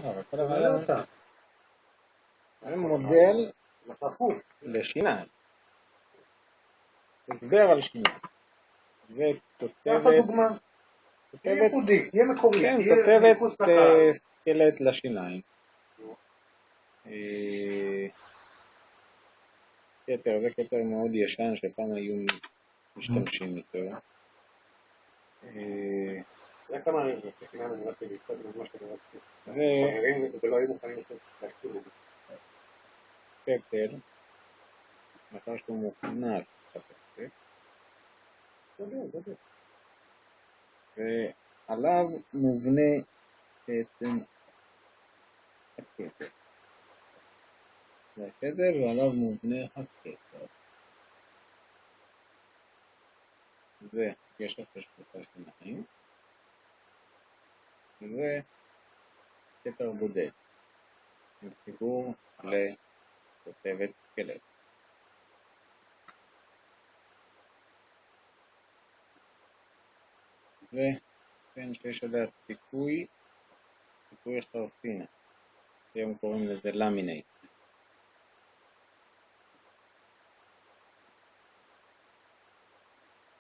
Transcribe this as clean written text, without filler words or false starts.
אבל כל הרעיון זה מודל לשיניים. הסבר על שיניים. זה תותבת תהיה ייחודית, תהיה מקורית. כן, תותבת סקלט לשיניים. כתר, זה כתר מאוד ישן שפעם היו משתמשים איתו. זה כמה פסטיגן אני רציתי לקצת ממש כדורת. זה ולא היו מוכנים להשתיל את זה. כתר, מאחר שהוא מוכנס לתותבת, ועליו מובנה בעצם הכתר. זה הכתר ועליו מובנה הכתר. זה קשר חשבותה שיניים. זה כתר בודד עם חיבור לתותבת סקלט. זה כן שיש עליה ציפוי חרסינה. היום קוראים לזה למינט.